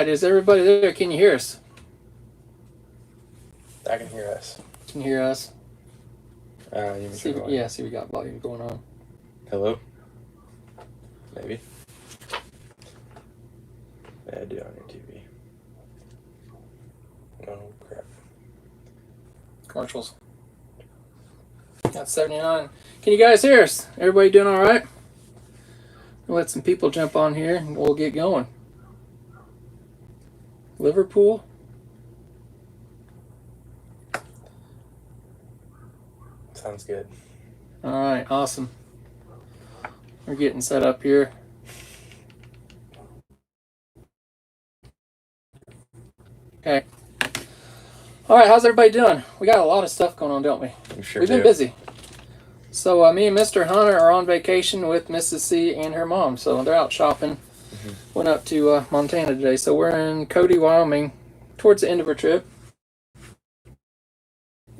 is everybody there? Can you hear us? I can hear us. Can you hear us? See, we got volume going on. Hello? Maybe. Yeah, I do on your TV. Oh, crap. Commercials. Got 79. Can you guys hear us? Everybody doing all right? We'll let some people jump on here and we'll get going. Liverpool? Sounds good. All right, awesome. We're getting set up here. Okay. All right, how's everybody doing? We got a lot of stuff going on, don't we? We've been busy. So me and Mr. Hunter are on vacation with Mrs. C and her mom. So they're out shopping. Mm-hmm. Went up to Montana today. So we're in Cody, Wyoming, towards the end of our trip.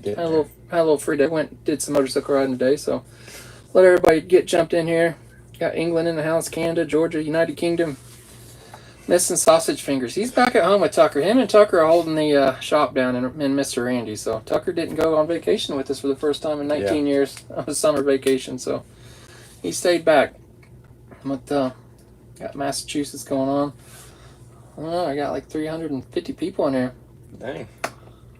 Had a little free day. Did some motorcycle riding today. So let everybody get jumped in here. Got England in the house, Canada, Georgia, United Kingdom. Missing sausage fingers. He's back at home with Tucker. Him and Tucker are holding the shop down in Mr. Randy. So Tucker didn't go on vacation with us for the first time in 19 years on a summer vacation. So he stayed back. But got Massachusetts going on. I got like 350 people in here. Dang.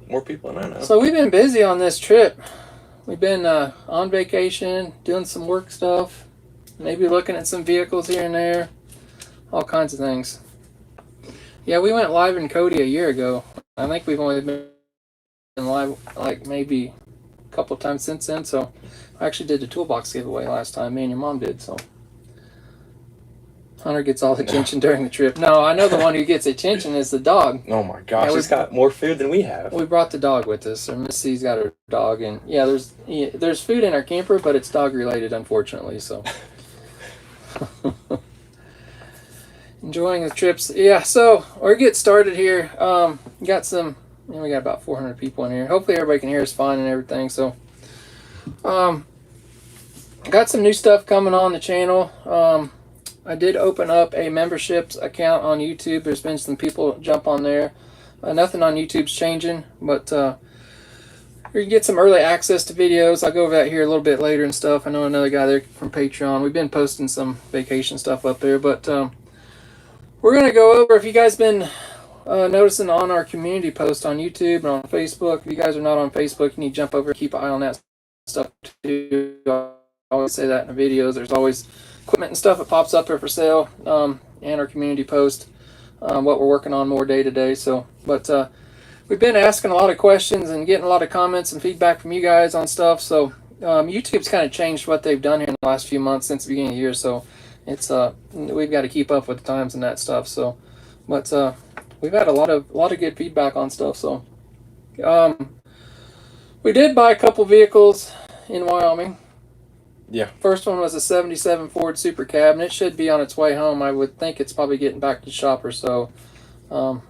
More people than I know. So we've been busy on this trip. We've been on vacation, doing some work stuff, maybe looking at some vehicles here and there, all kinds of things. Yeah, we went live in Cody a year ago. I think we've only been live like maybe a couple times since then. So I actually did the toolbox giveaway last time. Me and your mom did. So Hunter gets all the attention during the trip. No, I know the one who gets attention is the dog. Oh my gosh, he's got more food than we have. We brought the dog with us. Or Miss C's got her dog, and there's food in our camper, but it's dog related, unfortunately. So. Enjoying the trips. Yeah, so we're getting started here. We got about 400 people in here. Hopefully everybody can hear us fine and everything. So got some new stuff coming on the channel. I did open up a memberships account on YouTube. There's been some people jump on there. Nothing on YouTube's changing, but you can get some early access to videos. I'll go over that here a little bit later and stuff. I know another guy there from Patreon. We've been posting some vacation stuff up there, but we're going to go over, if you guys been noticing on our community post on YouTube and on Facebook, if you guys are not on Facebook, you need to jump over and keep an eye on that stuff too. I always say that in the videos. There's always equipment and stuff that pops up there for sale, and our community post, what we're working on more day to day. So, but we've been asking a lot of questions and getting a lot of comments and feedback from you guys on stuff. So YouTube's kind of changed what they've done here in the last few months since the beginning of the year. So it's we've got to keep up with the times and that stuff. So, but we've had a lot of good feedback on stuff. So we did buy a couple vehicles in Wyoming. Yeah. First one was a 77 Ford Super Cab, and it should be on its way home. I would think it's probably getting back to the shop or so.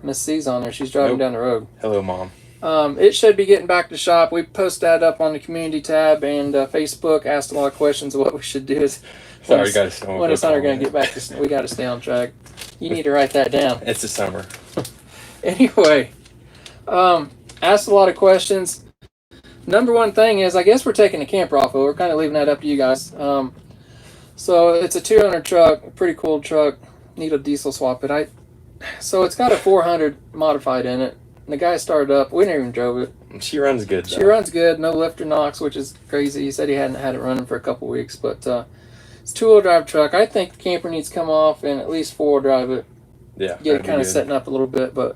Miss C's on there. She's driving down the road. Hello, Mom. It should be getting back to the shop. We post that up on the community tab and Facebook. Asked a lot of questions of what we should do. When is Hunter going to get back to? We got to stay on track. You need to write that down. It's the summer. Anyway, asked a lot of questions. Number one thing is, I guess we're taking the camper off, but we're kind of leaving that up to you guys. So it's a 200 truck, a pretty cool truck. Need a diesel swap it. So it's got a 400 modified in it. And the guy started up. We never even drove it. She runs good, though. She runs good. No lifter knocks, which is crazy. He said he hadn't had it running for a couple weeks. But it's a two-wheel drive truck. I think the camper needs to come off and at least four-wheel drive it. Yeah. Get it kind of setting up a little bit. But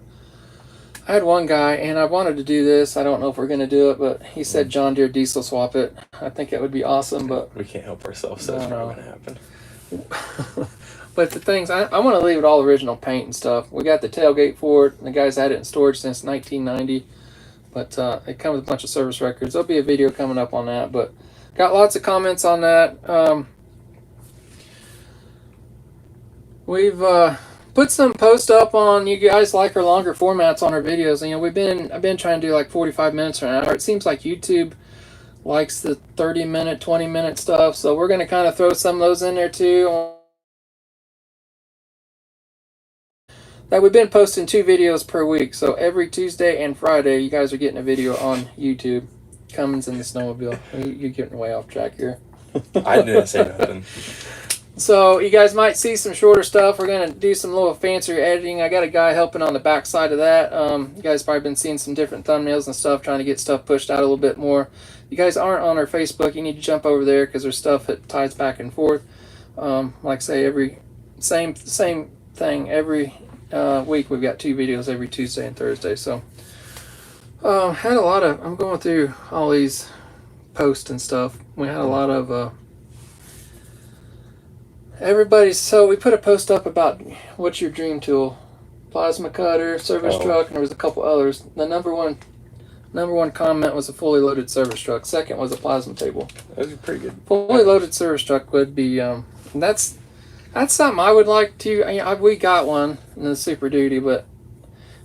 I had one guy, and I wanted to do this. I don't know if we're going to do it, but he said John Deere diesel swap it. I think that would be awesome. But we can't help ourselves. So that's not going to happen. But the things, I want to leave it all original paint and stuff. We got the tailgate for it. The guy's had it in storage since 1990. But it comes with a bunch of service records. There'll be a video coming up on that. But got lots of comments on that. We've put some posts up on, you guys like our longer formats on our videos. You know, I've been trying to do like 45 minutes or an hour. It seems like YouTube likes the 30-minute, 20-minute stuff. So we're going to kind of throw some of those in there too. that we've been posting 2 videos per week. So every Tuesday and Friday, you guys are getting a video on YouTube. Cummins and the snowmobile. You're getting way off track here. I didn't say nothing. So you guys might see some shorter stuff. We're going to do some little fancier editing. I got a guy helping on the back side of that. You guys probably been seeing some different thumbnails and stuff, trying to get stuff pushed out a little bit more. If you guys aren't on our Facebook, you need to jump over there because there's stuff that ties back and forth. Like I say, same thing every week. We've got 2 videos every Tuesday and Thursday. So had a lot of, I'm going through all these posts and stuff. We had a lot of so we put a post up about what's your dream tool. Plasma cutter, service truck, and there was a couple others. The number one comment was a fully loaded service truck. Second was a plasma table. Those are pretty good. Fully loaded service truck would be that's something I would like to. We got one in the Super Duty, but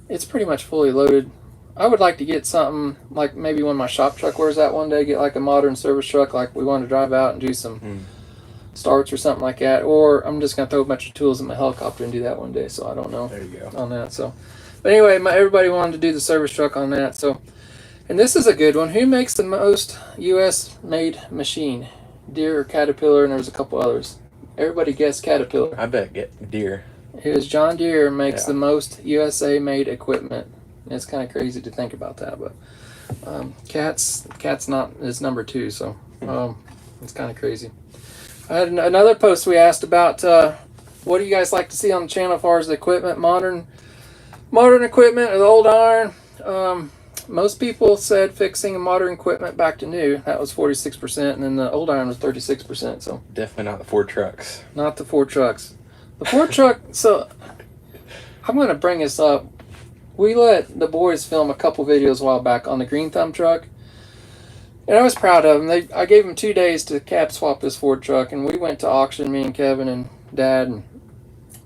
it's pretty much fully loaded. I would like to get something like maybe when my shop truck wears out one day, get like a modern service truck, like we want to drive out and do some starts or something like that. Or I'm just going to throw a bunch of tools in my helicopter and do that one day. So I don't know. There you go. On that. So, but anyway, everybody wanted to do the service truck on that. So, and this is a good one. Who makes the most U.S. made machine? Deere or Caterpillar? And there's a couple others. Everybody guessed Caterpillar. I bet get Deere. It was John Deere makes the most USA made equipment. It's kind of crazy to think about that, but Cat's not is number 2, so it's kind of crazy. I had another post we asked about what do you guys like to see on the channel as far as the equipment, modern equipment or the old iron. Most people said fixing modern equipment back to new. That was 46%, and then the old iron was 36%. So definitely not the Ford trucks. Not the Ford trucks. The Ford truck. So I'm going to bring this up. We let the boys film a couple videos a while back on the Green Thumb truck, and I was proud of them. I gave them 2 days to cap swap this Ford truck, and we went to auction, me and Kevin and Dad, and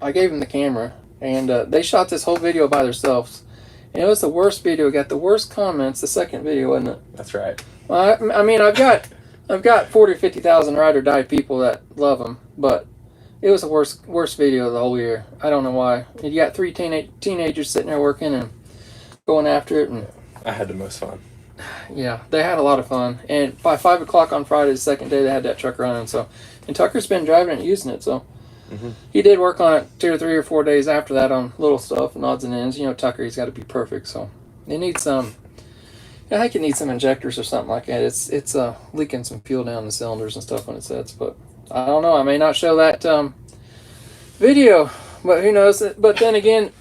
I gave them the camera, and they shot this whole video by themselves. And it was the worst video. Got the worst comments. The second video, wasn't it? That's right. I mean, I've got 40 or 50,000 ride or die people that love them, but it was the worst video of the whole year. I don't know why. You got 3 teenagers sitting there working and going after it, and I had the most fun. Yeah, they had a lot of fun. And by 5 o'clock on Friday, the second day, they had that truck running. So, and Tucker's been driving it and using it. So, he did work on it 2 or 3 or 4 days after that on little stuff and odds and ends. You know, Tucker, he's got to be perfect. So, they need some. I think it needs some injectors or something like that. It's leaking some fuel down the cylinders and stuff when it sets. But I don't know. I may not show that video, but who knows? But then again,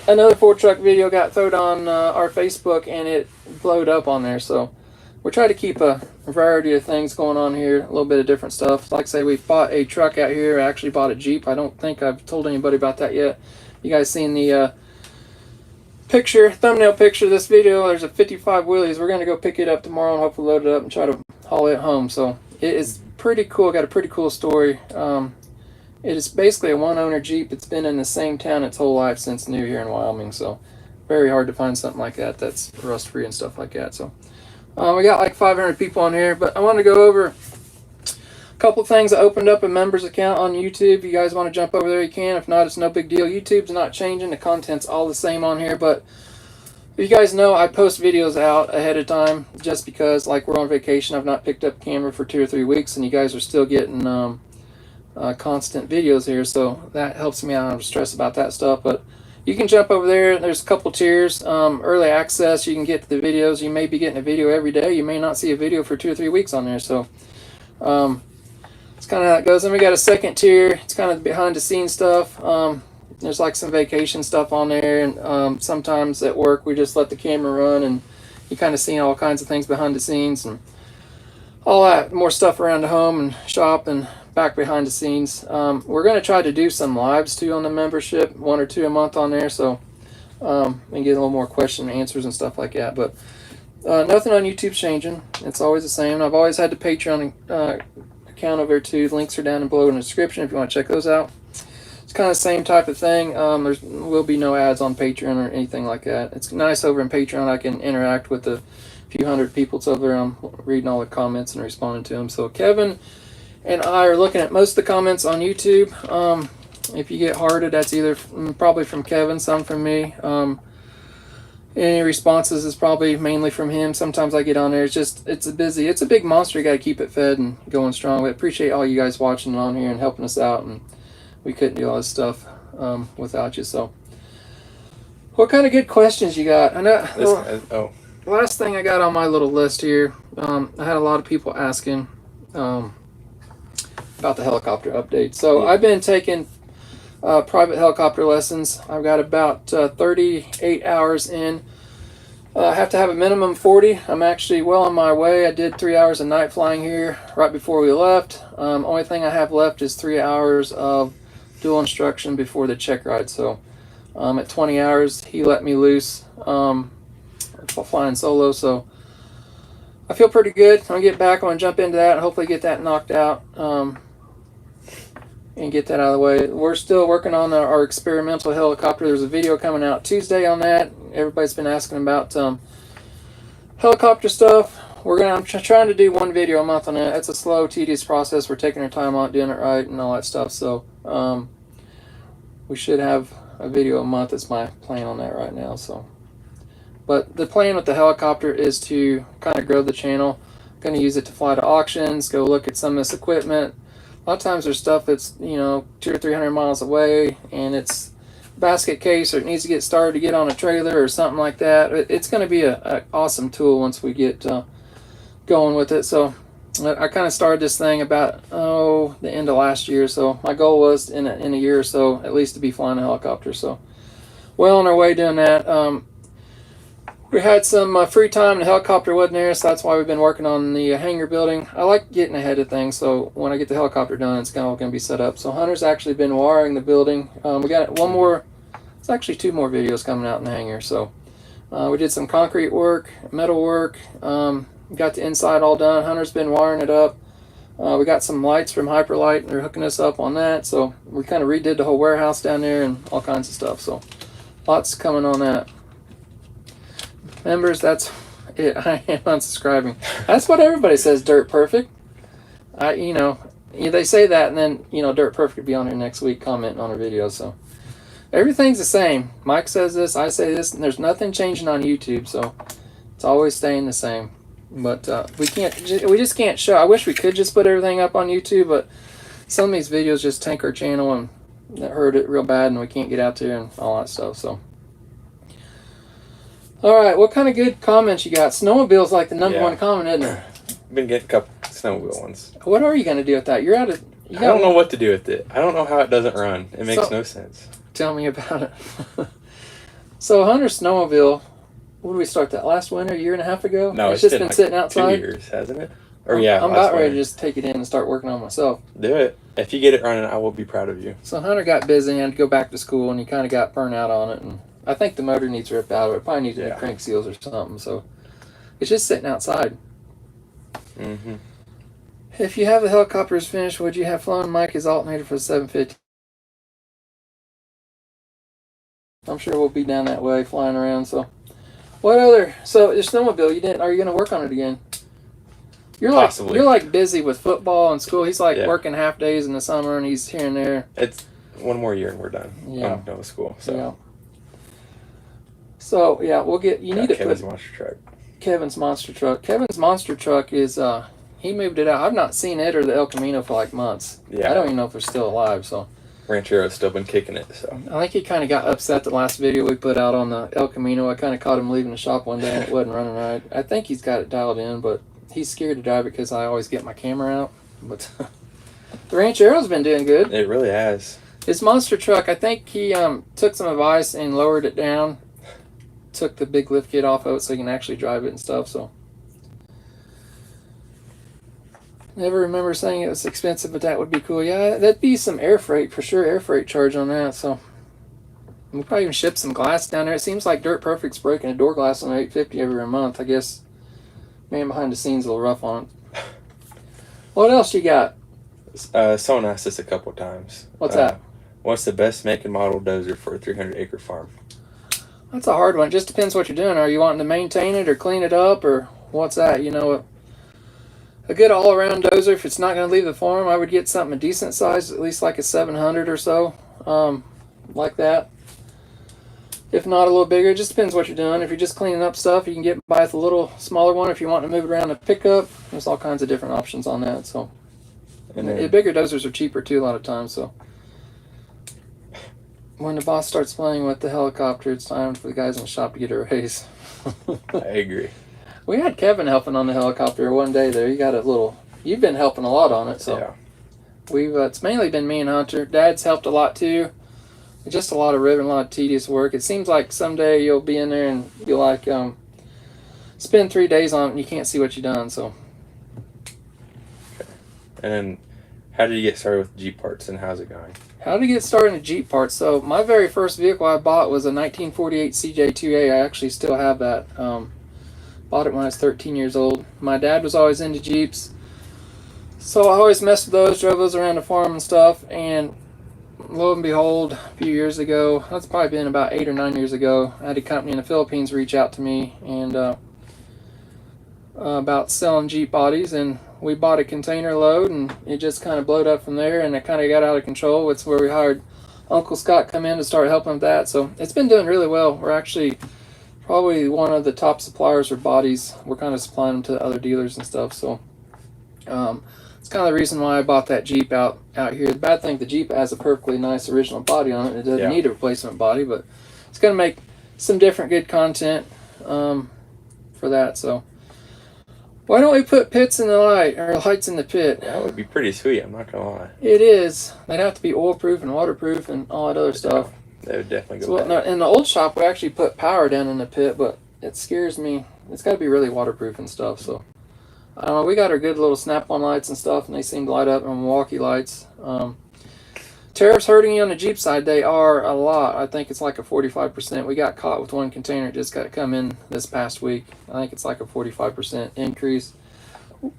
another Ford truck video got thrown on our Facebook, and it blowed up on there. So we're trying to keep a variety of things going on here, a little bit of different stuff. Like I say, we bought a truck out here. I actually bought a Jeep. I don't think I've told anybody about that yet. You guys seen the thumbnail picture of this video? There's a 55 Willys. We're going to go pick it up tomorrow and hopefully load it up and try to haul it home. So it is pretty cool. Got a pretty cool story. It is basically a one-owner Jeep. It's been in the same town its whole life since new here in Wyoming. So very hard to find something like that that's rust-free and stuff like that. So we got like 500 people on here, but I want to go over a couple things. I opened up a members account on YouTube. If you guys want to jump over there, you can. If not, it's no big deal. YouTube's not changing. The content's all the same on here, but you guys know I post videos out ahead of time just because, like, we're on vacation. I've not picked up a camera for 2 or 3 weeks, and you guys are still getting constant videos here, so that helps me out. I'm stressed about that stuff, but you can jump over there. There's a couple tiers. Early access, you can get the videos. You may be getting a video every day. You may not see a video for 2 or 3 weeks on there, so it's kind of how it goes. Then we got a second tier. It's kind of behind the scenes stuff. There's like some vacation stuff on there, and sometimes at work we just let the camera run, and you kind of see all kinds of things behind the scenes and all that, more stuff around the home and shop and back behind the scenes. We're going to try to do some lives too on the membership, 1 or 2 a month on there, so and get a little more question and answers and stuff like that. But nothing on YouTube's changing. It's always the same. I've always had the Patreon account over there too. The links are down below in the description if you want to check those out. It's kind of the same type of thing. There will be no ads on Patreon or anything like that. It's nice over in Patreon. I can interact with the few hundred people that's over there. I'm reading all the comments and responding to them. So Kevin and I are looking at most of the comments on YouTube. If you get hearted, that's either probably from Kevin, some from me. Any responses is probably mainly from him. Sometimes I get on there. It's a big monster. You got to keep it fed and going strong. We appreciate all you guys watching on here and helping us out. And we couldn't do all this stuff without you. So, what kind of good questions you got? I know. Last thing I got on my little list here. I had a lot of people asking about the helicopter update. So I've been taking private helicopter lessons. I've got about 38 hours in. I have to have a minimum 40. I'm actually well on my way. I did 3 hours of night flying here right before we left. Only thing I have left is 3 hours of dual instruction before the check ride. So at 20 hours, he let me loose flying solo. So I feel pretty good. I'm going to get back. I'm going to jump into that and hopefully get that knocked out. And get that out of the way. We're still working on our experimental helicopter. There's a video coming out Tuesday on that. Everybody's been asking about helicopter stuff. I'm trying to do one video a month on that. It's a slow, tedious process. We're taking our time on doing it right and all that stuff. So we should have a video a month. That's my plan on that right now. So, but the plan with the helicopter is to kind of grow the channel. Going to use it to fly to auctions, go look at some of this equipment. A lot of times there's stuff that's, 200 or 300 miles away and it's basket case or it needs to get started to get on a trailer or something like that. It's going to be an awesome tool once we get going with it. So I kind of started this thing about, the end of last year. So my goal was in a year or so at least to be flying a helicopter. So well on our way doing that. We had some free time. The helicopter wasn't there, so that's why we've been working on the hangar building. I like getting ahead of things, so when I get the helicopter done, it's all going to be set up. So Hunter's actually been wiring the building. We got one more, it's actually 2 more videos coming out in the hangar. So we did some concrete work, metal work, got the inside all done. Hunter's been wiring it up. We got some lights from Hyperlight, and they're hooking us up on that. So we kind of redid the whole warehouse down there and all kinds of stuff. So lots coming on that. Members, that's it. I am unsubscribing. That's what everybody says, Dirt Perfect. They say that, and then, Dirt Perfect will be on here next week commenting on our videos. So everything's the same. Mike says this, I say this, and there's nothing changing on YouTube. So it's always staying the same. But we just can't show. I wish we could just put everything up on YouTube, but some of these videos just tank our channel and that hurt it real bad, and we can't get out there and all that stuff. So. All right, what kind of good comments you got? Snowmobile's like the number one comment, isn't it? I've been getting a couple snowmobile ones. What are you going to do with that? I don't know what to do with it. I don't know how it doesn't run. It makes no sense. Tell me about it. So Hunter's snowmobile, when did we start that? Last winter, a year and a half ago? No, it's just been sitting outside. 2 years, hasn't it? I'm about ready to just take it in and start working on myself. Do it. If you get it running, I will be proud of you. So Hunter got busy and had to go back to school, and he kind of got burnt out on it, and I think the motor needs ripped out of it. Probably needs new crank seals or something. So it's just sitting outside. Mm-hmm. If you have the helicopters finished, would you have flown Mike's alternator for the 750? I'm sure we'll be down that way flying around. So what other? So your snowmobile, you didn't? Are you going to work on it again? Possibly. You're like busy with football and school. He's like working half days in the summer, and he's here and there. It's one more year and we're done. Yeah. I'm done with school. So. Yeah. So we'll get. You need to Kevin's put monster truck. Kevin's monster truck. Kevin's monster truck is he moved it out. I've not seen it or the El Camino for like months. Yeah. I don't even know if they're still alive. So Ranchero's still been kicking it. So I think he kind of got upset the last video we put out on the El Camino. I kind of caught him leaving the shop one day and it wasn't running right. I think he's got it dialed in, but he's scared to drive it because I always get my camera out. But the Ranchero's been doing good. It really has. His monster truck, I think he took some advice and lowered it down. Took the big lift kit off of it so you can actually drive it and stuff. So never remember saying it was expensive, but that would be cool. Yeah, that'd be some air freight for sure. Air freight charge on that. So we'll probably even ship some glass down there. It seems like Dirt Perfect's breaking a door glass on 850 every month. I guess man behind the scenes a little rough on it. What else you got? Someone asked us a couple times. What's that? What's the best make and model dozer for a 300-acre farm? That's a hard one. It just depends what you're doing. Are you wanting to maintain it or clean it up or what's that? A good all-around dozer, if it's not going to leave the farm, I would get something a decent size, at least like a 700 or so. like that. If not, a little bigger. It just depends what you're doing. If you're just cleaning up stuff, you can get by with a little smaller one. If you want to move it around a pickup, there's all kinds of different options on that. So, and the bigger dozers are cheaper too a lot of times. So, when the boss starts playing with the helicopter, it's time for the guys in the shop to get a raise. I agree. We had Kevin helping on the helicopter one day there. You got a little. You've been helping a lot on it, so Yeah. we've. It's mainly been me and Hunter. Dad's helped a lot too. Just a lot of ribbon, a lot of tedious work. It seems like someday you'll be in there and you'll like spend 3 days on it and you can't see what you've done. So. Okay. And then, how did you get started with Jeep parts, and how's it going? How to get started in Jeep parts? So my very first vehicle I bought was a 1948 CJ2A. I actually still have that. Bought it when I was 13 years old. My dad was always into Jeeps, so I always messed with those, drove those around the farm and stuff. And lo and behold, a few years ago, that's probably been about 8 or 9 years ago, I had a company in the Philippines reach out to me and about selling Jeep bodies, and we bought a container load, and it just kind of blowed up from there, and it kind of got out of control. It's where we hired Uncle Scott come in to start helping with that. So it's been doing really well. We're actually probably one of the top suppliers for bodies. We're kind of supplying them to other dealers and stuff. So it's kind of the reason why I bought that Jeep out here. The bad thing, the Jeep has a perfectly nice original body on it. It doesn't need a replacement body, but it's going to make some different good content for that. So why don't we put pits in the light, or lights in the pit? That would be pretty sweet, I'm not gonna lie. It is. They'd have to be oil proof and waterproof and all that other stuff. That would definitely go So in the old shop, we actually put power down in the pit, but it scares me. It's got to be really waterproof and stuff. So I don't know. We got our good little snap-on lights and stuff, and they seem to light up, and Milwaukee lights. Tariffs hurting you on the Jeep side, they are a lot. I think it's like a 45%. We got caught with one container. It just got to come in this past week. I think it's like a 45% increase.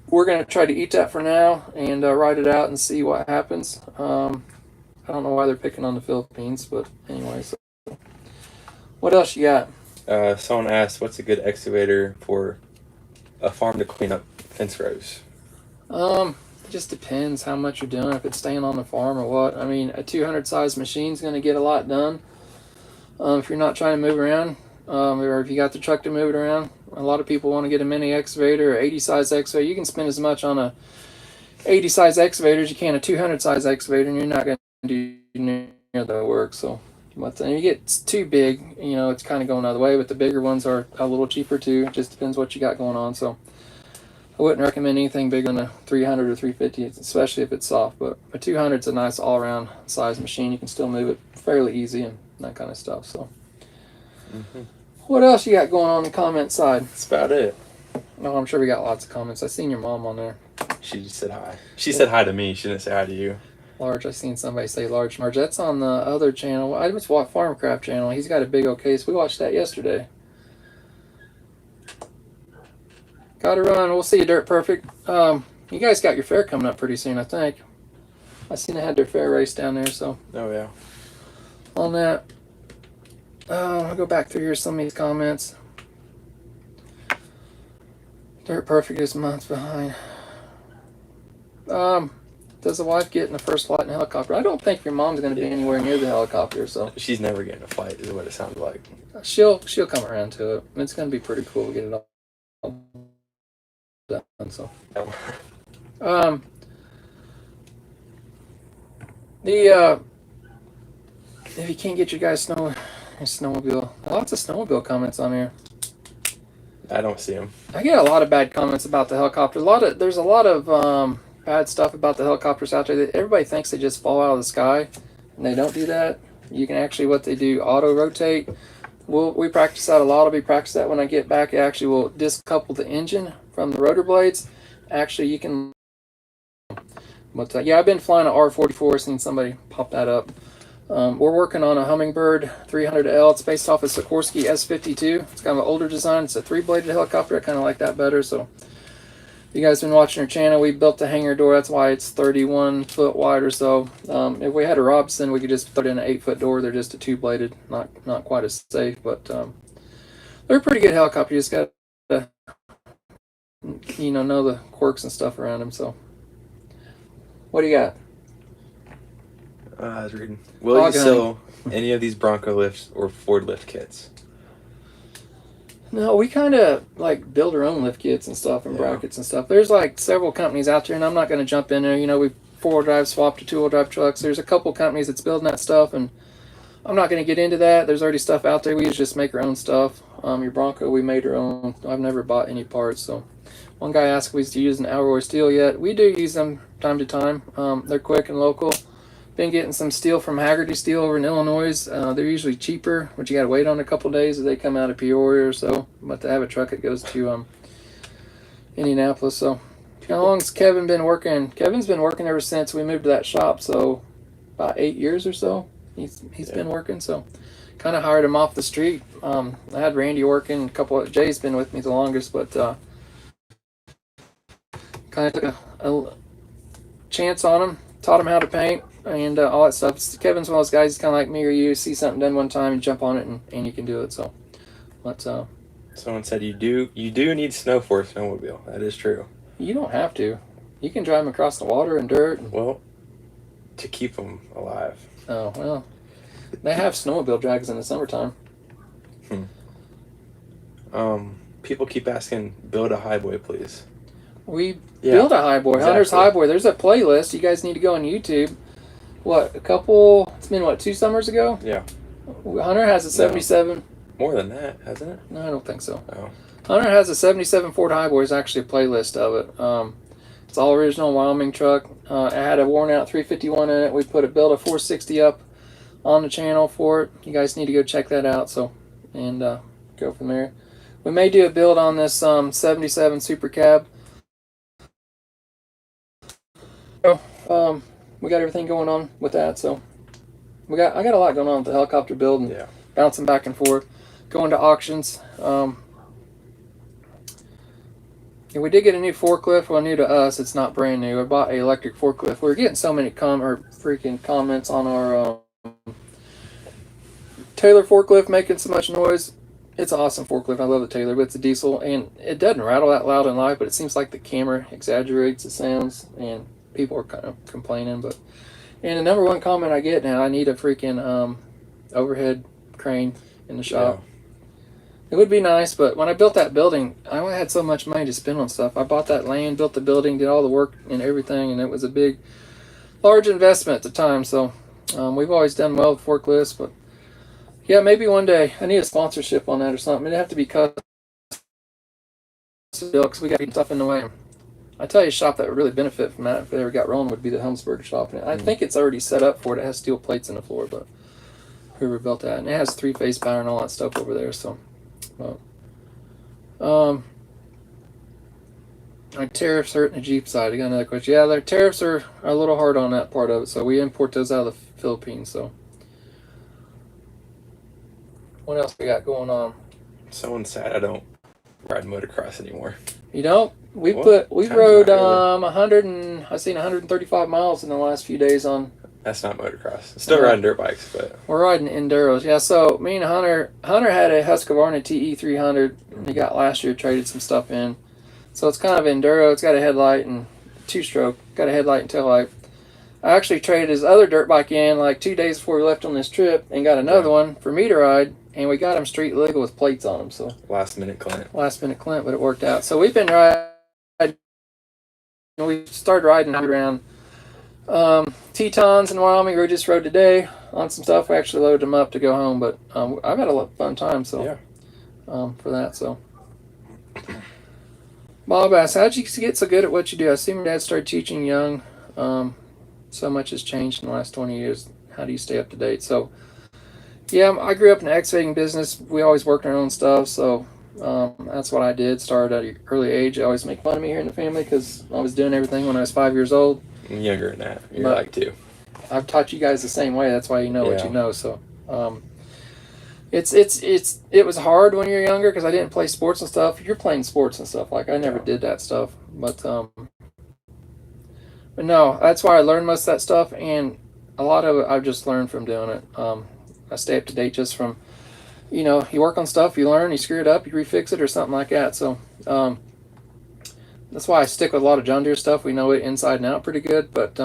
We're going to try to eat that for now and ride it out and see what happens. I don't know why they're picking on the Philippines, but anyway. So what else you got? Someone asked, what's a good excavator for a farm to clean up fence rows? It just depends how much you're doing, if it's staying on the farm or what. I mean, a 200 size machine is going to get a lot done. If you're not trying to move around, or if you got the truck to move it around. A lot of people want to get a mini excavator or 80 size excavator. You can spend as much on a 80 size excavator as you can a 200 size excavator, and you're not going to do near the work. So, but then you get too big, it's kind of going the other way. But the bigger ones are a little cheaper too. It just depends what you got going on. So I wouldn't recommend anything bigger than a 300 or 350, especially if it's soft. But a 200 is a nice all-around size machine. You can still move it fairly easy and that kind of stuff. So, What else you got going on the comment side? That's about it. No, I'm sure we got lots of comments. I seen your mom on there. She just said hi. She said hi to me. She didn't say hi to you. Large. I seen somebody say Large Marge. That's on the other channel. I just watched Farmcraft channel. He's got a big old case. We watched that yesterday. Gotta run. We'll see you, Dirt Perfect. You guys got your fair coming up pretty soon, I think. I seen they had their fair race down there, so. Oh, yeah. On that. I'll go back through here some of these comments. Dirt Perfect is months behind. Does the wife get in the first flight in a helicopter? I don't think your mom's going to be anywhere near the helicopter, so. She's never getting a flight, is what it sounds like. She'll come around to it. It's going to be pretty cool to get it all done, so. If you can't get your guys snowmobile, lots of snowmobile comments on here. I don't see them. I get a lot of bad comments about the helicopter. There's a lot of bad stuff about the helicopters out there. Everybody thinks they just fall out of the sky, and they don't do that. You can actually, what they do, auto rotate. We practice that a lot. I'll be practicing that when I get back. It actually will discouple the engine from the rotor blades. Actually, you can. But yeah, I've been flying an R44. Seen somebody pop that up. We're working on a Hummingbird 300L. It's based off a Sikorsky S52. It's kind of an older design. It's a 3-bladed helicopter. I kind of like that better. So, if you guys been watching our channel, we built the hangar door. That's why it's 31 foot wide or so. If we had a Robson, we could just put in an 8-foot door. They're just a 2-bladed, not quite as safe, but they're a pretty good helicopter. You just got to, know the quirks and stuff around them. So, what do you got? I was reading. Will you Hog sell any of these Bronco lifts or Ford lift kits? No, we kind of like build our own lift kits and stuff and brackets and stuff. There's like several companies out there, and I'm not going to jump in there. You know, we 4-wheel drive swapped to 2-wheel drive trucks. There's a couple companies that's building that stuff, and I'm not going to get into that. There's already stuff out there. We just make our own stuff. Your Bronco, we made our own. I've never bought any parts. So one guy asked if we used to use an alloy steel yet. We do use them time to time. They're quick and local. Been getting some steel from Haggerty Steel over in Illinois. They're usually cheaper, but you got to wait on a couple days as they come out of Peoria or so. But they have a truck that goes to Indianapolis. So how long's Kevin been working? Kevin's been working ever since we moved to that shop. So about 8 years or so. He's been working. So kind of hired him off the street. I had Randy working. Jay's been with me the longest, but kind of took a chance on him. Taught him how to paint. And all that stuff. Kevin's one of those guys. He's kind of like me or you. See something done one time, you jump on it, and you can do it. So, let's. Someone said you do need snow for a snowmobile. That is true. You don't have to. You can drive them across the water and dirt. Well, to keep them alive. Oh well, they have snowmobile drags in the summertime. People keep asking, build a highboy, please. We build a highboy. Exactly. Hunter's highboy. There's a playlist. You guys need to go on YouTube. It's been 2 summers ago? Yeah. Hunter has a 77. More than that, hasn't it? No, I don't think so. Oh. Hunter has a 77 Ford Highboy. It's actually a playlist of it. It's all original Wyoming truck. It had a worn out 351 in it. We built a 460 up on the channel for it. You guys need to go check that out. And go from there. We may do a build on this 77 Super Cab. We got everything going on with that, so I got a lot going on with the helicopter build and bouncing back and forth, going to auctions. We did get a new forklift. Well, new to us, it's not brand new. I bought an electric forklift. We were getting so many freaking comments on our Taylor forklift making so much noise. It's an awesome forklift. I love the Taylor, but it's a diesel, and it doesn't rattle that loud in live, but it seems like the camera exaggerates the sounds, and people are kind of complaining. And the number one comment I get now, I need a freaking overhead crane in the shop. It would be nice, but when I built that building, I only had so much money to spend on stuff. I bought that land, built the building, did all the work and everything, and it was a large investment at the time. So we've always done well with forklifts, but yeah, maybe one day I need a sponsorship on that or something. It'd have to be custom because we got stuff in the way. I tell you, a shop that would really benefit from that if they ever got rolling would be the Helmsburg shop. And I think it's already set up for it. It has steel plates in the floor, but whoever built that, and it has 3-phase power and all that stuff over there. So, tariffs hurting the Jeep side. I got another question. Yeah, their tariffs are a little hard on that part of it. So we import those out of the Philippines. So, what else we got going on? Someone's sad I don't ride motocross anymore. You don't? We rode 135 miles in the last few days on. That's not motocross. Still riding dirt bikes, but we're riding enduros. Yeah, so me and Hunter had a Husqvarna TE300 and he got last year, traded some stuff in. So it's kind of enduro. It's got a headlight and 2-stroke. Got a headlight and tail light. I actually traded his other dirt bike in like 2 days before we left on this trip and got another one for me to ride. And we got him street legal with plates on them. So last minute Clint, but it worked out. So we've been riding. We started riding around Tetons in Wyoming. We just rode today on some stuff. We actually loaded them up to go home, but I've had a lot of fun time. So for that. So Bob asked, how'd you get so good at what you do? I see my dad started teaching young. So much has changed in the last 20 years. How do you stay up to date? So yeah, I grew up in the excavating business. We always worked on our own stuff, so that's what I did. Started at an early age. They always make fun of me here in the family because I was doing everything when I was 5 years old. Younger than that. You're like 2. I've taught you guys the same way. That's why you know what you know. So it was hard when you're younger because I didn't play sports and stuff. You're playing sports and stuff. Like I never did that stuff, but no, that's why I learned most of that stuff, and a lot of it I've just learned from doing it. I stay up to date just from, you work on stuff, you learn, you screw it up, you refix it or something like that. So that's why I stick with a lot of John Deere stuff. We know it inside and out pretty good, but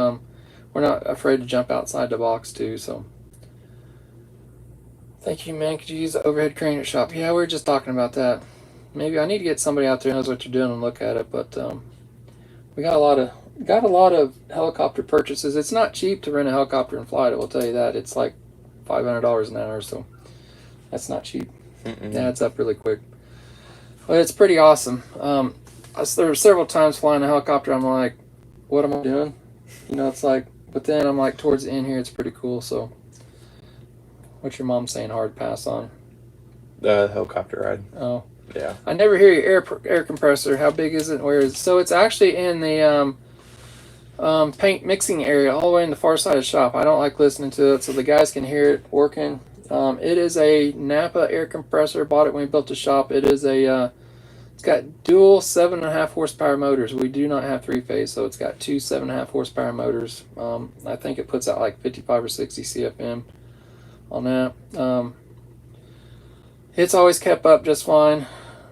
we're not afraid to jump outside the box too. So thank you, man. Could you use the overhead crane at shop? Yeah, we were just talking about that. Maybe I need to get somebody out there who knows what they're doing and look at it. But we got a lot of helicopter purchases. It's not cheap to rent a helicopter and fly it. I will tell you that. It's like $500 an hour, so that's not cheap. It adds up really quick. But it's pretty awesome. There were several times flying a helicopter. I'm like, what am I doing? You know, it's like. But then I'm like, towards the end here, it's pretty cool. So, what's your mom saying? Hard pass on. The helicopter ride. Oh. Yeah. I never hear your air compressor. How big is it? Where is it? So it's actually in the paint mixing area, all the way in the far side of the shop. I don't like listening to it, so the guys can hear it working. It is a Napa air compressor. Bought it when we built the shop. It is a it's got dual 7.5 horsepower motors. We do not have 3-phase, so it's got two 7.5 horsepower motors. I think it puts out like 55 or 60 CFM on that. It's always kept up just fine.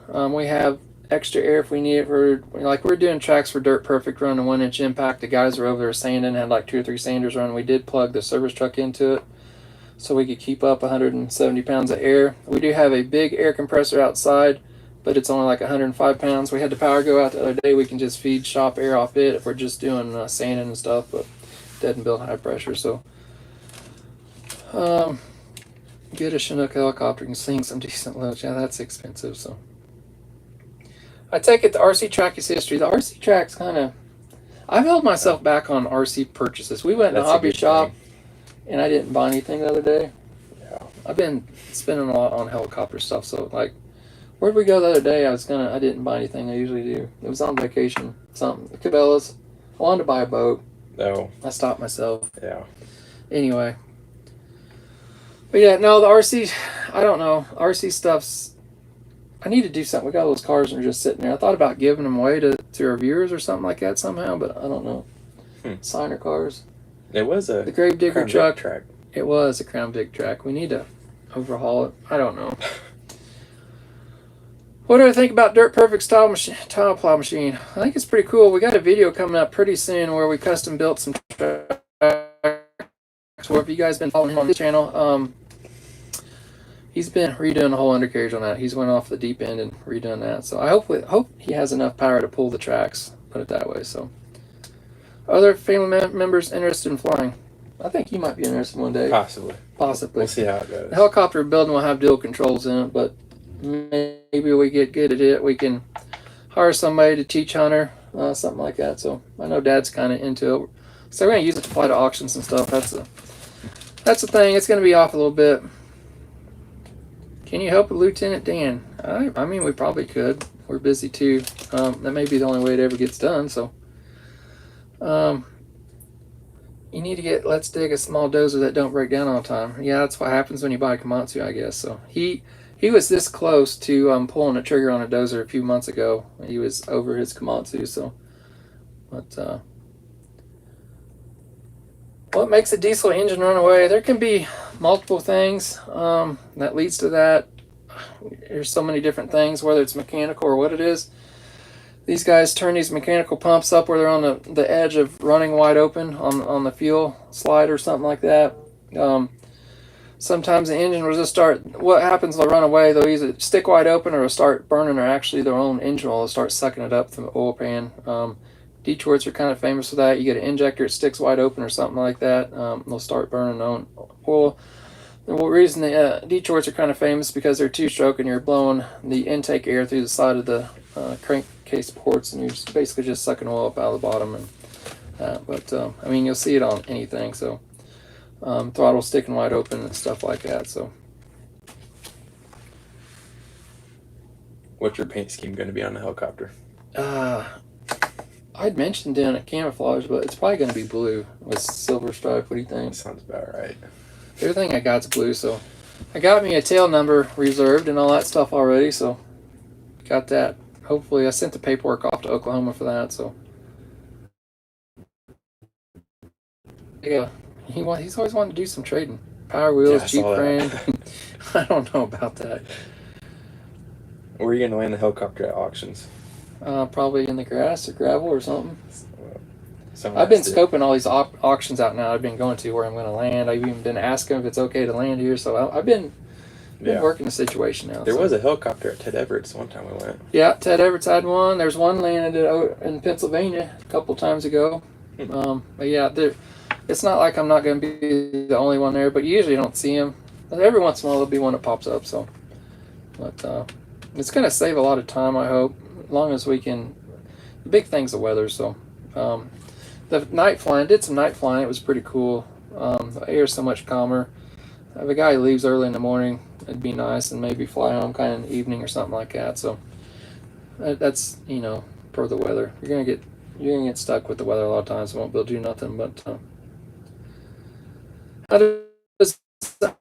We have extra air if we need it. We're doing tracks for Dirt Perfect running 1-inch impact. The guys were over there sanding, had like 2 or 3 sanders running. We did plug the service truck into it so we could keep up 170 pounds of air. We do have a big air compressor outside, but it's only like 105 pounds. We had the power go out the other day. We can just feed shop air off it if we're just doing sanding and stuff, but it doesn't build high pressure. So get a Chinook helicopter and sling some decent loads. Yeah, that's expensive. So I take it the RC track is history. The RC track's kind of... I've held myself back on RC purchases. We went in a hobby shop, and I didn't buy anything the other day. Yeah. I've been spending a lot on helicopter stuff. So, like, where'd we go the other day? I didn't buy anything. I usually do. It was on vacation. Something. Cabela's. I wanted to buy a boat. Oh. I stopped myself. Yeah. Anyway. But yeah, no, the RC... I don't know. RC stuff's... I need to do something. We got those cars and they're just sitting there. I thought about giving them away to our viewers or something like that somehow, but I don't know. Signer cars. It was the Grave Digger truck. Track. It was a Crown Vic track. We need to overhaul it. I don't know. What do I think about Dirt Perfect's tile plow machine? I think it's pretty cool. We got a video coming up pretty soon where we custom built some tracks. So if you guys been following him on this channel, he's been redoing the whole undercarriage on that. He's went off the deep end and redone that. So I hope he has enough power to pull the tracks, put it that way. So other family members interested in flying? I think you might be interested one day. Possibly. We'll see how it goes. The helicopter building will have dual controls in it, but maybe we get good at it. We can hire somebody to teach Hunter, something like that. So I know Dad's kind of into it. So we're going to use it to fly to auctions and stuff. That's the thing. It's going to be off a little bit. Can you help with Lieutenant Dan? I mean, we probably could. We're busy too. That may be the only way it ever gets done. So, you need to get Let's Dig a small dozer that don't break down all the time. Yeah, that's what happens when you buy a Komatsu, I guess. So he was this close to pulling a trigger on a dozer a few months ago. He was over his Komatsu. So, but what makes a diesel engine run away? There can be multiple things that leads to that. There's so many different things, whether it's mechanical or what it is. These guys turn these mechanical pumps up where they're on the edge of running wide open on the fuel slide or something like that. Sometimes the engine will just start... What happens, they'll run away. They'll either stick wide open or it'll start burning, or actually their own engine will start sucking it up from the oil pan. Detroits are kind of famous for that. You get an injector, it sticks wide open or something like that. They'll start burning their own oil. The reason the Detroits are kind of famous because they're two-stroke and you're blowing the intake air through the side of the crankcase ports, and you're basically just sucking oil up out of the bottom. And I mean, you'll see it on anything. So throttle sticking wide open and stuff like that. So what's your paint scheme going to be on the helicopter? I'd mentioned doing a camouflage, but it's probably going to be blue with silver stripe. What do you think? Sounds about right. Everything I got's blue, so I got me a tail number reserved and all that stuff already, so got that. Hopefully, I sent the paperwork off to Oklahoma for that, so. Yeah, he's always wanted to do some trading. Power wheels, Jeep frame. I don't know about that. Where are you going to land the helicopter at auctions? Probably in the grass or gravel or something. Someone I've been has to- scoping all these auctions out now I've been going to where I'm going to land. I've even been asking if it's okay to land here. So I've been working the situation now. There was a helicopter at Ted Everett's one time we went. Yeah, Ted Everett's had one. There's one landed in Pennsylvania a couple times ago. But yeah, it's not like I'm not going to be the only one there, but you usually don't see them. Every once in a while there'll be one that pops up. So, but it's going to save a lot of time, I hope, as long as we can. The big thing's the weather. So, the night flying, did some night flying. It was pretty cool. The air's so much calmer. If a guy leaves early in the morning, it'd be nice, and maybe fly home kind of in the evening or something like that. So that's per the weather. You're gonna get stuck with the weather a lot of times. Won't be able to do nothing. But how does the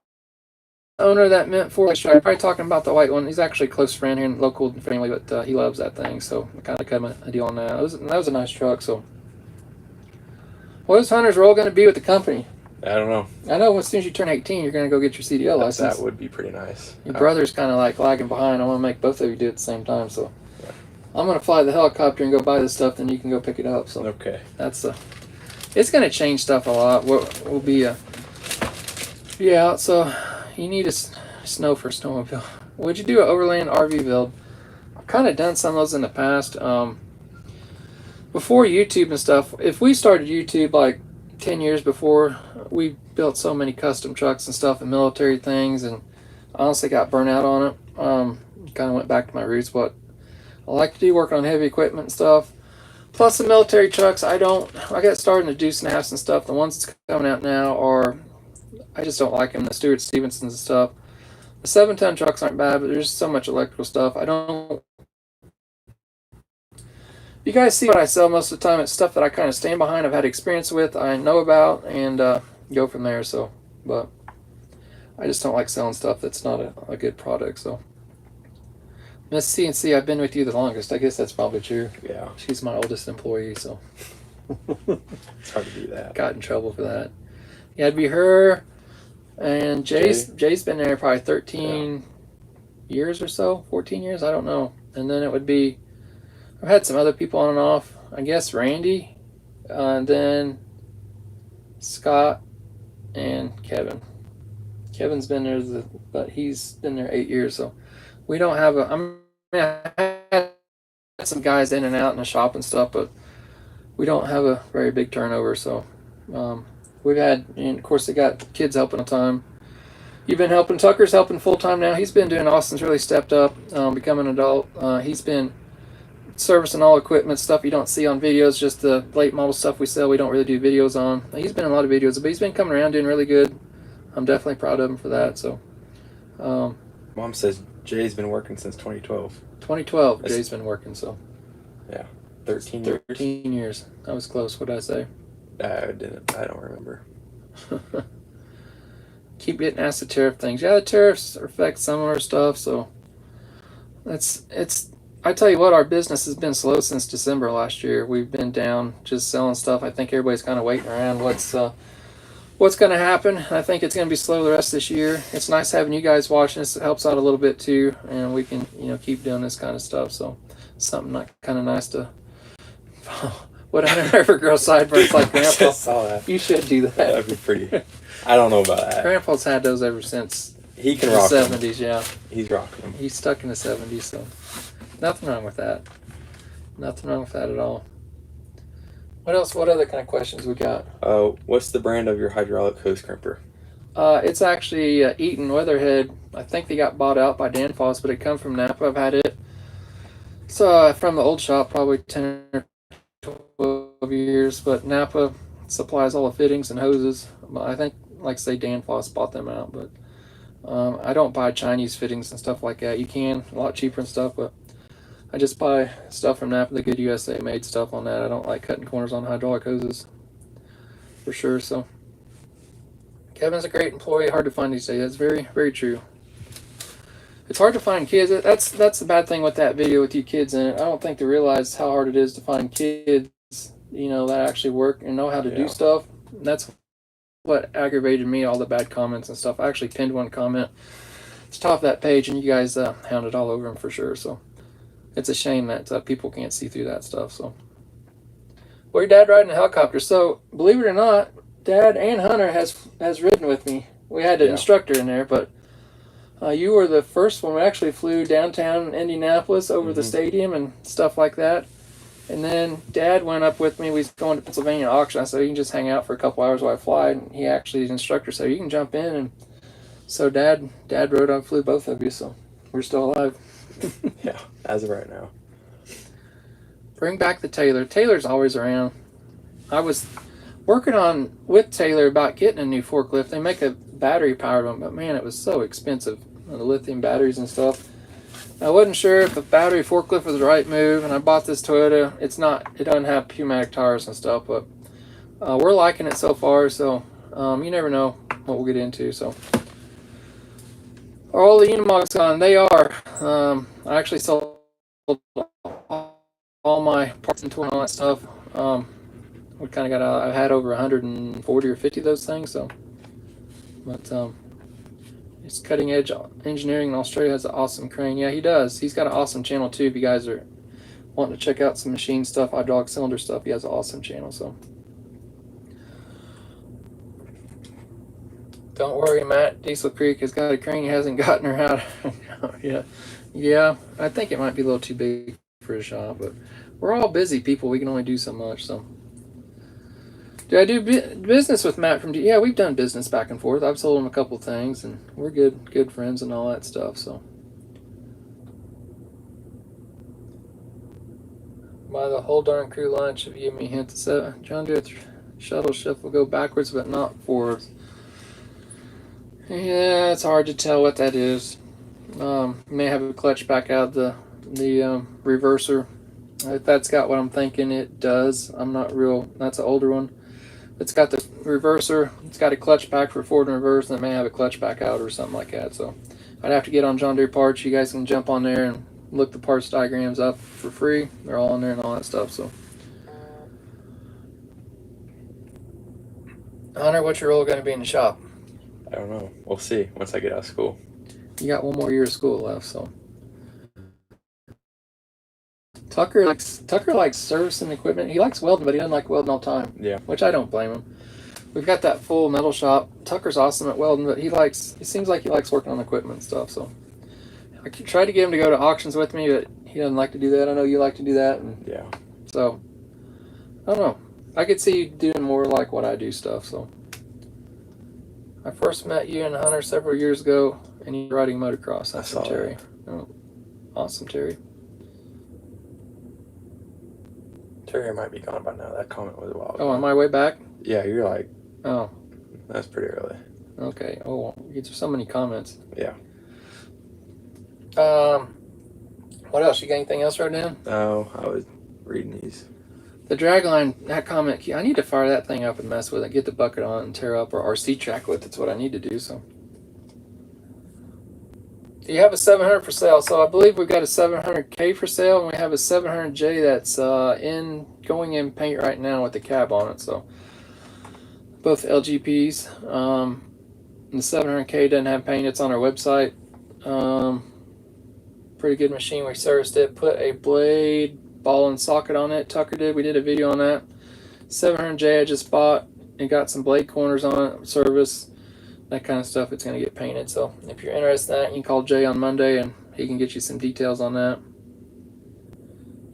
owner of that Mint forklift driver? Probably talking about the white one. He's actually a close friend here in local family, but he loves that thing. So I kind of cut him a deal on that. That was a nice truck. So what is Hunter's role going to be with the company? I don't know. I know as soon as you turn 18, you're going to go get your CDL license. That would be pretty nice. Your brother's kind of like lagging behind. I want to make both of you do it at the same time. So I'm going to fly the helicopter and go buy this stuff, then you can go pick it up. So okay. It's going to change stuff a lot. We'll be out. So you need snow for a snowmobile. Would you do an overland RV build? I've kind of done some of those in the past. Before YouTube and stuff, if we started YouTube like 10 years before, we built so many custom trucks and stuff and military things, and I honestly got burnt out on it. Kind of went back to my roots. What I like to do, working on heavy equipment and stuff. Plus the military trucks, I got started in the Deuce and Halves and stuff. The ones that's coming out now I just don't like them. The Stuart Stevensons and stuff. The 7-ton trucks aren't bad, but there's so much electrical stuff. You guys see what I sell most of the time. It's stuff that I kind of stand behind, I've had experience with, I know about, and go from there. So, but I just don't like selling stuff that's not a good product. So, Miss CNC, I've been with you the longest. I guess that's probably true. Yeah. She's my oldest employee, so. It's hard to do that. Got in trouble for that. Yeah, it'd be her and Jay's been there probably 13 years or so, 14 years, I don't know. And then it would be, I've had some other people on and off. I guess Randy, and then Scott and Kevin. Kevin's been there, but he's been there 8 years. So we don't have I had some guys in and out in the shop and stuff, but we don't have a very big turnover. So we've had, and of course, they got kids helping all the time. You've been helping. Tucker's helping full time now. He's been doing. Austin's really stepped up, becoming an adult. He's been servicing all equipment stuff you don't see on videos, just the late model stuff we sell. We don't really do videos on. He's been in a lot of videos, but he's been coming around doing really good. I'm definitely proud of him for that. So, Mom says Jay's been working since 2012. 2012, Jay's been working. So, yeah, 13 years. 13 years. That was close. What did I say? I don't remember. Keep getting asked the tariff things. Yeah, the tariffs affect some of our stuff. So, it's. I tell you what, our business has been slow since December last year. We've been down just selling stuff. I think everybody's kind of waiting around what's going to happen. I think it's going to be slow the rest of this year. It's nice having you guys watching us. It helps out a little bit too, and we can keep doing this kind of stuff. So something kind of nice to. What I never grow sideburns like Grandpa. I just saw that. You should do that. That'd be pretty. I don't know about that. Grandpa's had those ever since he can the rock 70s. them. Yeah, He's rocking them. he's stuck in the 70s. So. Nothing wrong with that. Nothing wrong with that at all. What else? What other kind of questions we got? What's the brand of your hydraulic hose crimper? It's actually Eaton Weatherhead. I think they got bought out by Danfoss, but it comes from Napa. I've had it. So from the old shop, probably 10 or 12 years. But Napa supplies all the fittings and hoses. I think, like say, Danfoss bought them out. But I don't buy Chinese fittings and stuff like that. You can, a lot cheaper and stuff, but I just buy stuff from Napa, the good USA made stuff on that. I don't like cutting corners on hydraulic hoses, for sure. So Kevin's a great employee, hard to find these days. That's very, very true. It's hard to find kids. That's the bad thing with that video with you kids in it. I don't think they realize how hard it is to find kids, that actually work and know how to do stuff. And that's what aggravated me, all the bad comments and stuff. I actually pinned one comment. It's top of that page, and you guys hounded all over him for sure. So it's a shame that people can't see through that stuff. So Well, your dad riding a helicopter. So, believe it or not, Dad and Hunter has ridden with me. We had an instructor in there, but you were the first one. We actually flew downtown Indianapolis over the stadium and stuff like that. And then Dad went up with me. We was going to Pennsylvania auction. I said, you can just hang out for a couple hours while I fly. And he actually, the instructor said, you can jump in. And so Dad rode on, flew both of you. So we're still alive. Yeah, as of right now. Bring back the Taylor. Taylor's always around. I was working on with Taylor about getting a new forklift. They make a battery powered one, but man, it was so expensive. The lithium batteries and stuff. I wasn't sure if a battery forklift was the right move, and I bought this Toyota. It doesn't have pneumatic tires and stuff, but we're liking it so far. So you never know what we'll get into. So are all the Unimogs gone? They are. I actually sold all my parts and tool and all that stuff. We kind of got I had over 140 or 50 of those things. So, but it's cutting edge engineering in Australia. Has an awesome crane. Yeah, he does. He's got an awesome channel too. If you guys are wanting to check out some machine stuff, hydraulic cylinder stuff, he has an awesome channel. So don't worry, Matt. Diesel Creek has got a crane. He hasn't gotten her out. Yeah. I think it might be a little too big for a shop, but we're all busy people. We can only do so much. So. Do I do business with Matt from? Yeah, we've done business back and forth. I've sold him a couple things, and we're good friends and all that stuff. So, buy the whole darn crew lunch. If you give me a hint, John Deere shuttle shift will go backwards, but not forwards. Yeah, it's hard to tell what that is. May have a clutch back out the reverser. If that's got what I'm thinking, it does. I'm not real. That's an older one. It's got the reverser. It's got a clutch back for forward and reverse, and it may have a clutch back out or something like that. So I'd have to get on John Deere Parts. You guys can jump on there and look the parts diagrams up for free. They're all on there and all that stuff. So, Hunter, what's your role going to be in the shop? I don't know. We'll see once I get out of school. You got one more year of school left, so. Tucker likes servicing equipment. He likes welding, but he doesn't like welding all the time. Yeah. Which I don't blame him. We've got that full metal shop. Tucker's awesome at welding, but he seems like he likes working on equipment and stuff. So I tried to get him to go to auctions with me, but he doesn't like to do that. I know you like to do that. And yeah. So I don't know. I could see you doing more like what I do stuff. So I first met you and Hunter several years ago, and you were riding motocross. That's from Terry. Oh, awesome, Terry. Terry might be gone by now. That comment was a while ago. Oh, on my way back? Yeah, you're like... Oh. That's pretty early. Okay. Oh, you get so many comments. Yeah. What else? You got anything else right now? No, I was reading these. The dragline, that comment, I need to fire that thing up and mess with it. Get the bucket on it and tear up or RC track with it. It's what I need to do, so... You have a 700 for sale, so I believe we've got a 700K for sale, and we have a 700J that's going in paint right now with the cab on it. So both LGPs. The 700K doesn't have paint; it's on our website. Pretty good machine. We serviced it, put a blade, ball, and socket on it. Tucker did. We did a video on that. 700J I just bought. It got some blade corners on it. Service. That kind of stuff, it's going to get painted. So if you're interested in that, you can call Jay on Monday and he can get you some details on that.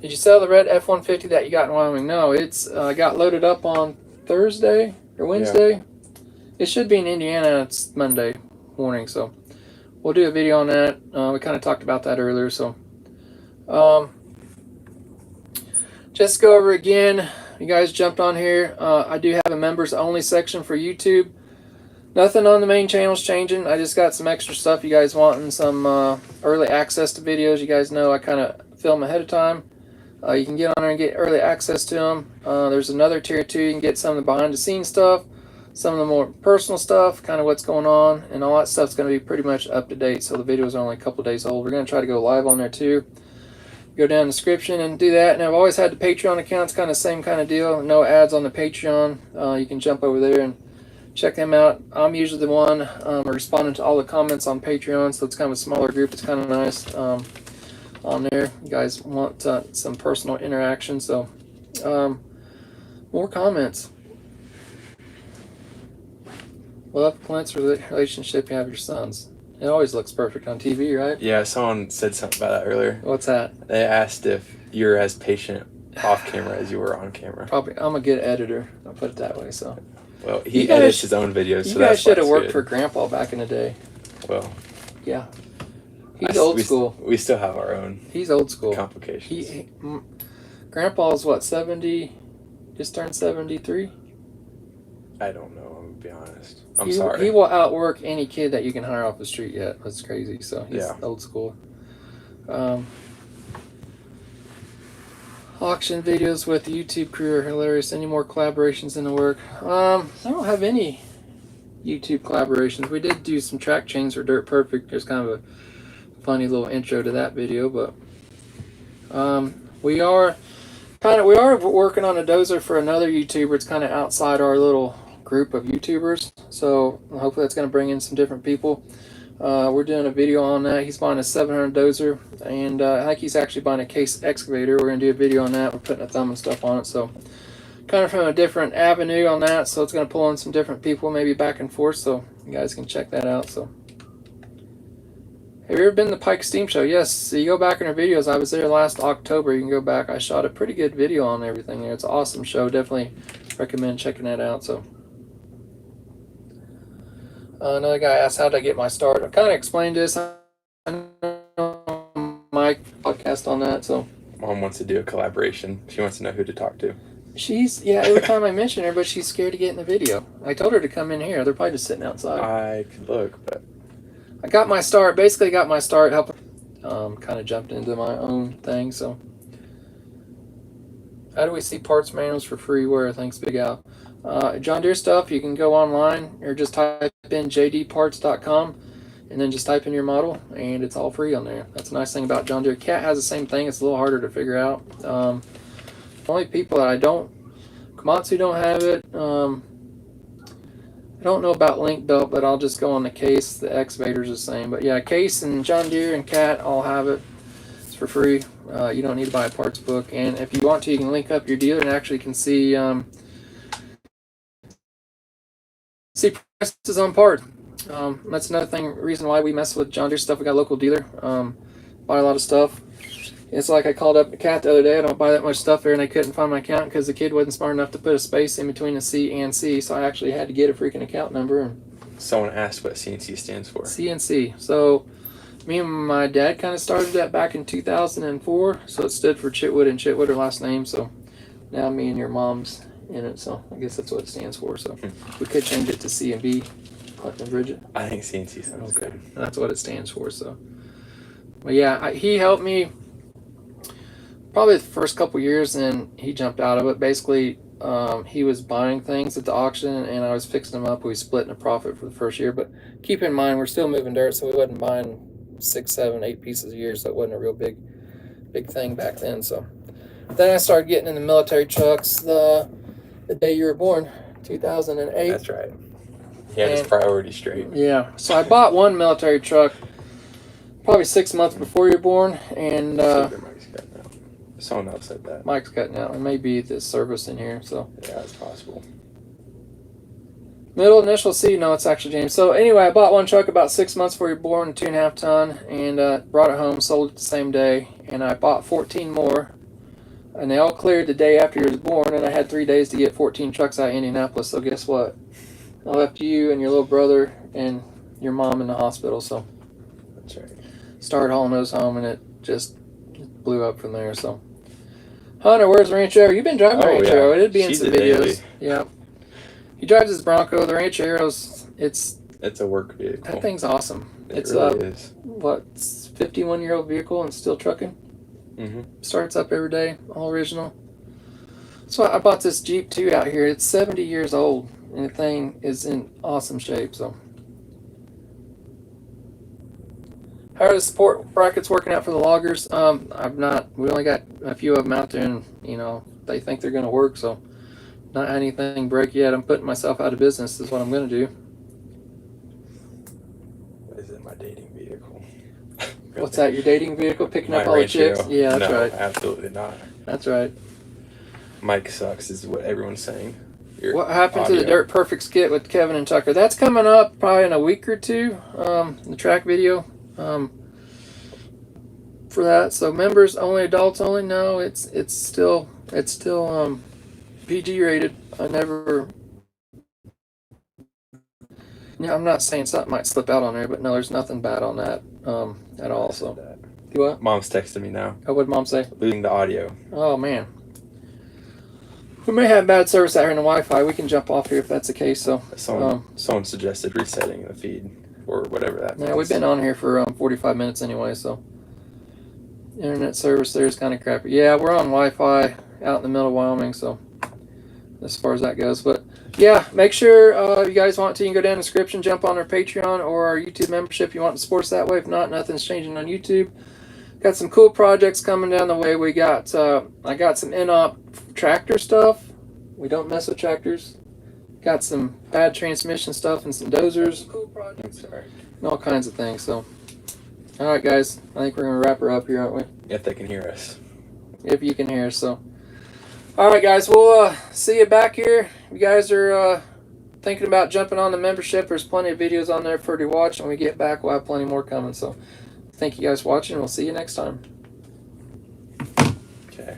Did you sell the red F-150 that you got in Wyoming? No, it's got loaded up on Thursday or Wednesday. Yeah. It should be in Indiana. It's Monday morning, so we'll do a video on that. We kind of talked about that earlier. So just go over again. You guys jumped on here. I do have a members only section for YouTube. Nothing on the main channel's changing. I just got some extra stuff you guys wanting, some early access to videos. You guys know I kind of film ahead of time. You can get on there and get early access to them. There's another tier 2. You can get some of the behind the scenes stuff, some of the more personal stuff, kind of what's going on, and all that stuff's going to be pretty much up to date. So the videos are only a couple days old. We're going to try to go live on there too. Go down in the description and do that. And I've always had the Patreon accounts, kind of same kind of deal. No ads on the Patreon. You can jump over there and check them out. I'm usually the one responding to all the comments on Patreon, so it's kind of a smaller group. It's kind of nice on there. You guys want some personal interaction, so More comments. Love Clint's relationship you have with your sons. It always looks perfect on TV, right? Yeah, someone said something about that earlier. What's that? They asked if you're as patient off camera as you were on camera. Probably. I'm a good editor. I'll put it that way. So. Well, he edits his own videos, so that's why You guys should have it's worked good. for Grandpa back in the day. Well, yeah. He's old school. We still have our own. He's old school. Complications. Grandpa's what, 70? Just turned 73? I don't know. I'm gonna be honest. I'm sorry. He will outwork any kid that you can hire off the street yet. That's crazy. So he's old school. Auction videos with the YouTube crew are hilarious. Any more collaborations in the work? I don't have any YouTube collaborations. We did do some track chains for Dirt Perfect. There's kind of a funny little intro to that video, but we are working on a Dozer for another YouTuber. It's kind of outside our little group of YouTubers, so hopefully that's going to bring in some different people. We're doing a video on that. He's buying a 700 Dozer, and I think he's actually buying a case excavator. We're going to do a video on that. We're putting a thumb and stuff on it, so kind of from a different avenue on that, so it's going to pull in some different people, maybe back and forth, so you guys can check that out. So, have you ever been to the Pike Steam Show? Yes. So you go back in our videos. I was there last October. You can go back. I shot a pretty good video on everything there. It's an awesome show. Definitely recommend checking that out. So, another guy asked, how did I get my start? I kind of explained this. I know my podcast on that. So, Mom wants to do a collaboration. She wants to know who to talk to. Every time I mention her, but she's scared to get in the video. I told her to come in here. They're probably just sitting outside. I could look, but I got my start, helping, kind of jumped into my own thing, so. How do we see parts manuals for free? Where? Thanks, Big Al. John Deere stuff, you can go online or just type in jdparts.com and then just type in your model and it's all free on there. That's a nice thing about John Deere. Cat has the same thing. It's a little harder to figure out. Only people that Komatsu don't have it. I don't know about link belt, but I'll just go on the case. The excavator's the same. But yeah, Case and John Deere and Cat all have it. It's for free. You don't need to buy a parts book. And if you want to, you can link up your dealer and actually can see prices on parts. That's another reason why we mess with John Deere stuff. We got a local dealer. Buy a lot of stuff. It's like I called up the Cat the other day. I don't buy that much stuff there, and they couldn't find my account because the kid wasn't smart enough to put a space in between the C and C, so I actually had to get a freaking account number. Someone asked what CNC stands for. CNC. So me and my dad kind of started that back in 2004, so it stood for Chitwood and Chitwood, her last name, so now me and your mom's in it, so I guess that's what it stands for. So we could change it to C and B, Clark and Bridget. I think CNC sounds good. That's what it stands for. So, but yeah, he helped me probably the first couple years, and he jumped out of it. Basically, he was buying things at the auction, and I was fixing them up. We split in a profit for the first year, but keep in mind we're still moving dirt, so we wasn't buying 6, 7, 8 pieces a year, so it wasn't a real big thing back then. So then I started getting in the military trucks the day you were born, 2008. That's right. He had his priorities straight. Yeah. So I bought one military truck probably 6 months before you were born, and someone else said that. Mike's cutting out. It may be the service in here, so. Yeah, it's possible. Middle initial C, no, it's actually James. So anyway, I bought one truck about 6 months before you were born, 2.5 ton, and brought it home, sold it the same day, and I bought 14 more, and they all cleared the day after you were born, and I had 3 days to get 14 trucks out of Indianapolis. So guess what? I left you and your little brother and your mom in the hospital. So that's right. Started hauling those home, and it just blew up from there. So. Hunter, where's the Ranchero? You've been driving the Ranchero. Yeah. It'd be in some videos. Yeah. He drives his Bronco. The Ranchero's, it's a work vehicle. That thing's awesome. It really is. What, 51-year-old vehicle and still trucking? Mm-hmm. Starts up every day, all original. So I bought this Jeep too out here. It's 70 years old, and the thing is in awesome shape. So, how are the support brackets working out for the loggers? We only got a few of them out there, and they think they're going to work. So, not anything break yet. I'm putting myself out of business. Is what I'm going to do. What is it? My dating vehicle. What's that? Your dating vehicle? Picking up all the chicks? Yeah, that's right. Absolutely not. That's right. mic sucks, is what everyone's saying. Your What happened to audio. the Dirt Perfect skit with Kevin and Tucker? That's coming up probably in a week or two. The track video for that. So members only, adults only. No, it's still PG rated. I never. Yeah, I'm not saying something might slip out on there, but no, there's nothing bad on that at all. So, you what? Mom's texting me now. Oh, what'd Mom say? Losing the audio. Oh man, we may have bad service out here in the Wi-Fi. We can jump off here if that's the case. So, Someone suggested resetting the feed or whatever that means. yeah, we've been on here for 45 minutes anyway. So, internet service there is kind of crappy. Yeah, we're on Wi-Fi out in the middle of Wyoming. So, as far as that goes, but. Yeah, make sure if you guys want to, you can go down in the description, jump on our Patreon or our YouTube membership if you want to support us that way. If not, nothing's changing on YouTube. Got some cool projects coming down the way. We got I got some in-op tractor stuff. We don't mess with tractors. Got some bad transmission stuff and some dozers. Cool projects. And all kinds of things. So, all right, guys. I think we're going to wrap her up here, aren't we? If they can hear us. If you can hear us, so. All right, guys, we'll see you back here. If you guys are thinking about jumping on the membership, there's plenty of videos on there for you to watch. When we get back, we'll have plenty more coming. So thank you guys for watching. We'll see you next time. Okay.